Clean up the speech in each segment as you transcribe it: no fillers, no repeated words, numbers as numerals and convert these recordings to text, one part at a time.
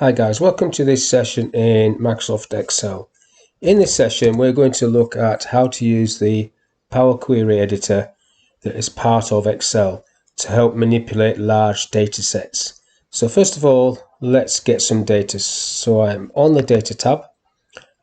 Hi guys, welcome to this session in Microsoft Excel. In this session we're going to look at how to use the Power Query editor that is part of Excel to help manipulate large data sets. So first of all, let's get some data. So I'm on the Data tab,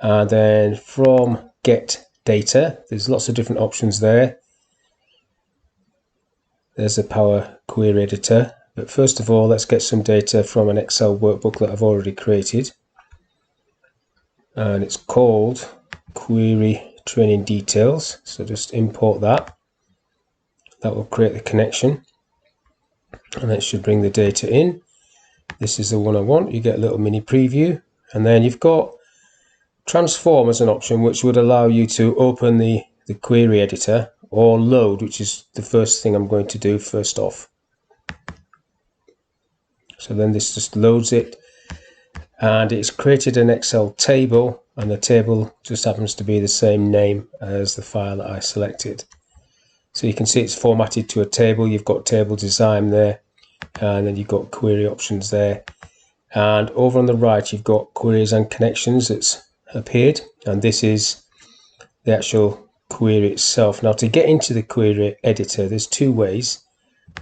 and then from Get Data, there's lots of different options there. There's the Power Query editor. But first of all, let's get some data from an Excel workbook that I've already created. And it's called Query Training Details. So just import that. That will create the connection. And that should bring the data in. This is the one I want. You get a little mini preview. And then you've got Transform as an option, which would allow you to open the query editor, or load, which is the first thing I'm going to do first off. So then this just loads it, and it's created an Excel table, and the table just happens to be the same name as the file that I selected. So you can see it's formatted to a table. You've got table design there, and then you've got query options there. And over on the right, you've got queries and connections that's appeared, and this is the actual query itself. Now, to get into the query editor, there's two ways.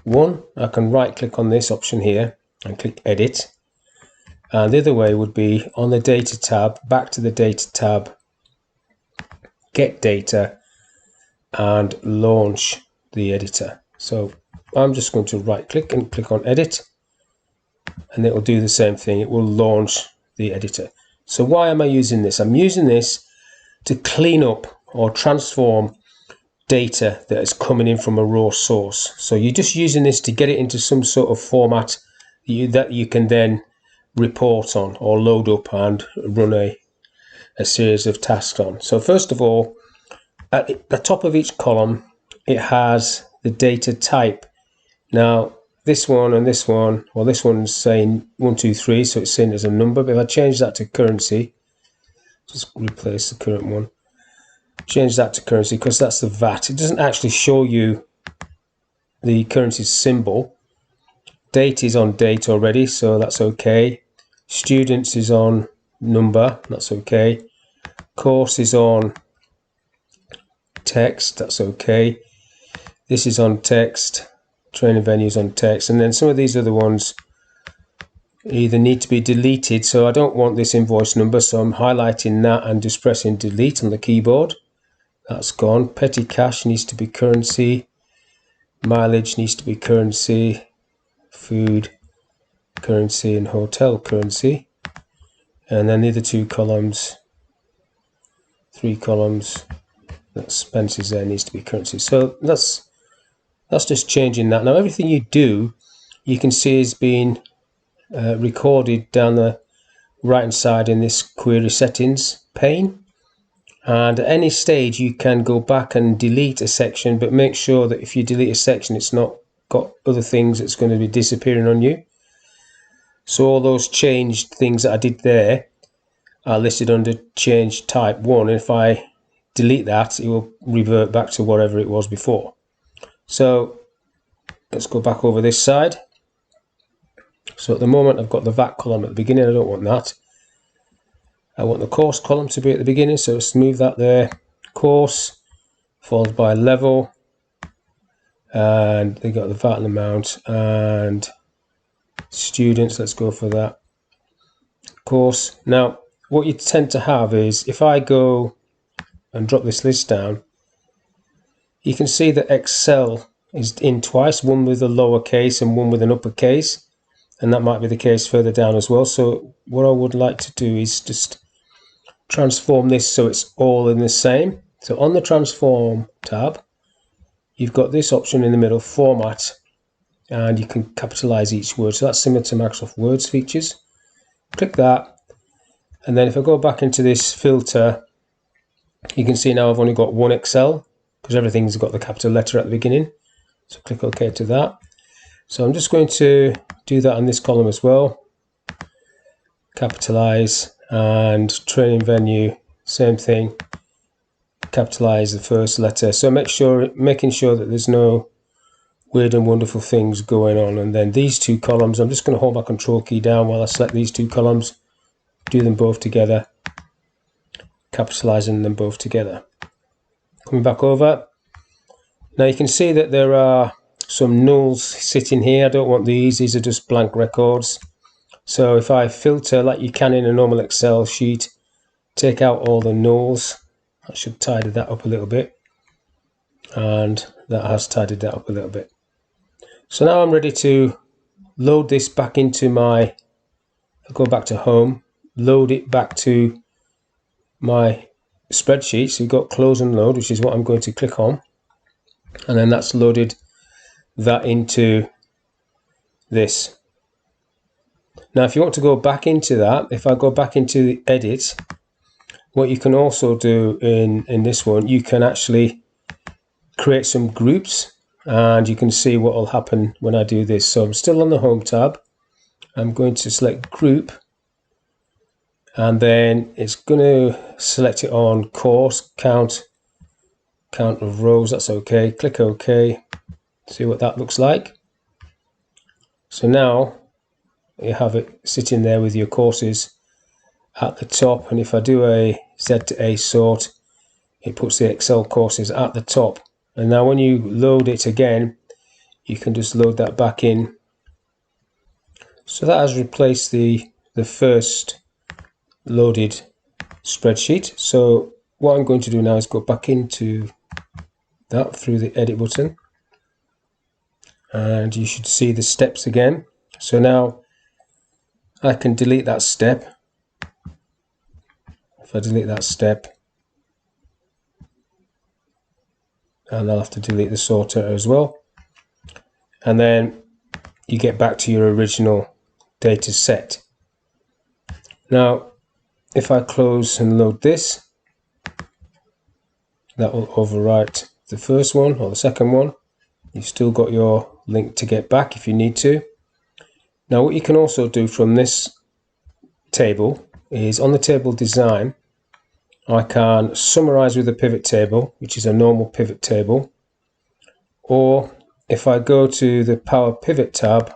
One, I can right click on this option here and click edit, and the other way would be on the data tab, back to the data tab, get data, and launch the editor. So I'm just going to right click and click on edit, and it will do the same thing. It will launch the editor. So why am I using this? I'm using this to clean up or transform data that is coming in from a raw source. So you're just using this to get it into some sort of format that you can then report on or load up and run a series of tasks on. So first of all, at the top of each column, it has the data type. Now this one and this one, well, this one's saying 1, 2, 3, so it's saying as a number. But if I change that to currency, just replace the current one, change that to currency, because that's the VAT. It doesn't actually show you the currency symbol. Date is on date already, so that's okay. Students is on number, that's okay. Course is on text, that's okay. This is on text. Training venues on text. And then some of these other ones either need to be deleted, so I don't want this invoice number, so I'm highlighting that and just pressing delete on the keyboard. That's gone. Petty cash needs to be currency. Mileage needs to be currency. Food currency and hotel currency. And then the other two columns, 3 columns, that expenses there needs to be currency. So that's just changing that. Now everything you do, you can see is being recorded down the right hand side in this query settings pane. And at any stage you can go back and delete a section, but make sure that if you delete a section, it's not got other things that's going to be disappearing on you. So all those changed things that I did there are listed under change type 1. And if I delete that, it will revert back to whatever it was before. So let's go back over this side. So at the moment I've got the VAT column at the beginning. I don't want that. I want the course column to be at the beginning, so let's move that there. Course followed by level, and they got the VAT amount, and students, let's go for that. Course. Now what you tend to have is, if I go and drop this list down, you can see that Excel is in twice, one with a lowercase and one with an uppercase, and that might be the case further down as well. So what I would like to do is just transform this so it's all in the same. So on the Transform tab, you've got this option in the middle, Format, and you can capitalize each word. So that's similar to Microsoft Word's features. Click that, and then if I go back into this filter, you can see now I've only got one Excel because everything's got the capital letter at the beginning. So click OK to that. So I'm just going to do that on this column as well. Capitalize, and training venue, same thing. Capitalize the first letter. So making sure that there's no weird and wonderful things going on. And then these two columns, I'm just going to hold my control key down while I select these two columns, do them both together, capitalizing them both together. Coming back over, now you can see that there are some nulls sitting here. I don't want these are just blank records. So if I filter like you can in a normal Excel sheet, take out all the nulls, I should tidy that up a little bit, and that has tidied that up a little bit. So now I'm ready to load this back into my, I'll go back to home, load it back to my spreadsheet. So you've got close and load, which is what I'm going to click on, and then that's loaded that into this. Now if you want to go back into that, if I go back into the edit, what you can also do in this one, you can actually create some groups, and you can see what will happen when I do this. So I'm still on the home tab, I'm going to select group, and then it's going to select it on course, count of rows, that's okay, click OK, see what that looks like. So now you have it sitting there with your courses at the top, and if I do a Z to A sort, it puts the Excel courses at the top. And now when you load it again, you can just load that back in. So that has replaced the first loaded spreadsheet. So what I'm going to do now is go back into that through the edit button, and you should see the steps again. So now I can delete that step. If I delete that step, and I'll have to delete the sorter as well, and then you get back to your original data set. Now if I close and load this, that will overwrite the first one or the second one. You've still got your link to get back if you need to. Now what you can also do from this table is, on the table design, I can summarize with a pivot table, which is a normal pivot table, or if I go to the Power Pivot tab,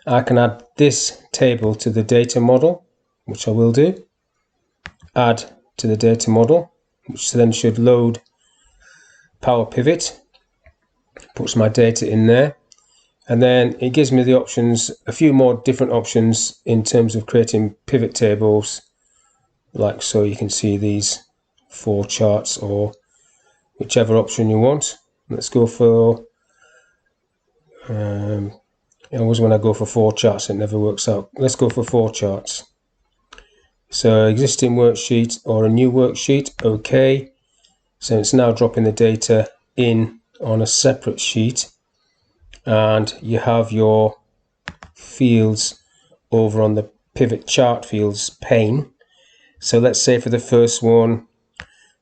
I can add this table to the data model, which I will do. Add to the data model, which then should load Power Pivot, puts my data in there, and then it gives me the options, a few more different options in terms of creating pivot tables, like so. You can see these 4 charts, or whichever option you want. Let's go for always when I go for 4 charts it never works out. Let's go for 4 charts. So existing worksheet or a new worksheet, okay. So it's now dropping the data in on a separate sheet, and you have your fields over on the pivot chart fields pane. So let's say for the first one,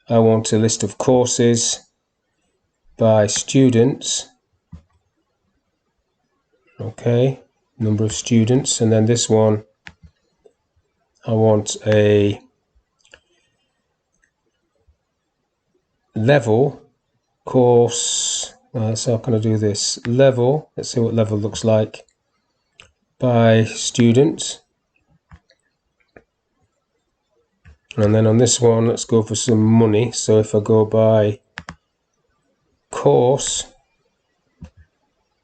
I want a list of courses by students. Okay, number of students. And then this one, I want a level course. So I'm going to do this level. Let's see what level looks like by students. And then on this one, let's go for some money. So if I go by course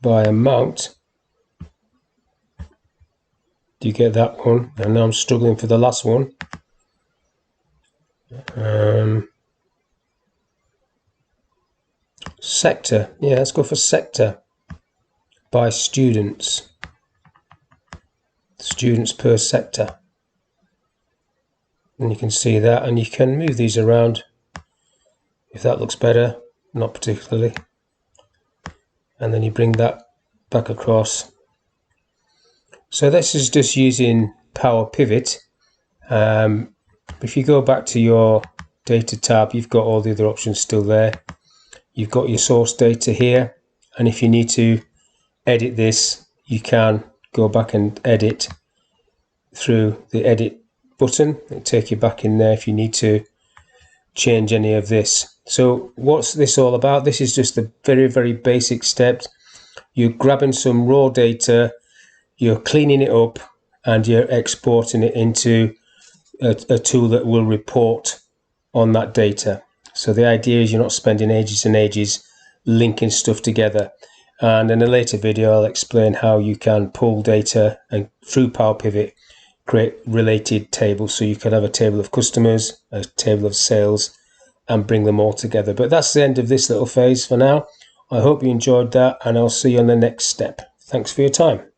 by amount, do you get that one? And now I'm struggling for the last one. Sector. Yeah, let's go for sector by students. Students per sector. And you can see that, and you can move these around if that looks better, not particularly. And then you bring that back across. So this is just using Power Pivot. If you go back to your data tab, you've got all the other options still there. You've got your source data here, and if you need to edit this, you can go back and edit through the edit button. It'll take you back in there if you need to change any of this. So what's this all about? This is just the very, very basic steps You're grabbing some raw data, you're cleaning it up, and you're exporting it into a tool that will report on that data. So the idea is you're not spending ages and ages linking stuff together. And in a later video, I'll explain how you can pull data and through Power Pivot create related tables. So you can have a table of customers, a table of sales, and bring them all together. But that's the end of this little phase for now. I hope you enjoyed that, and I'll see you on the next step. Thanks for your time.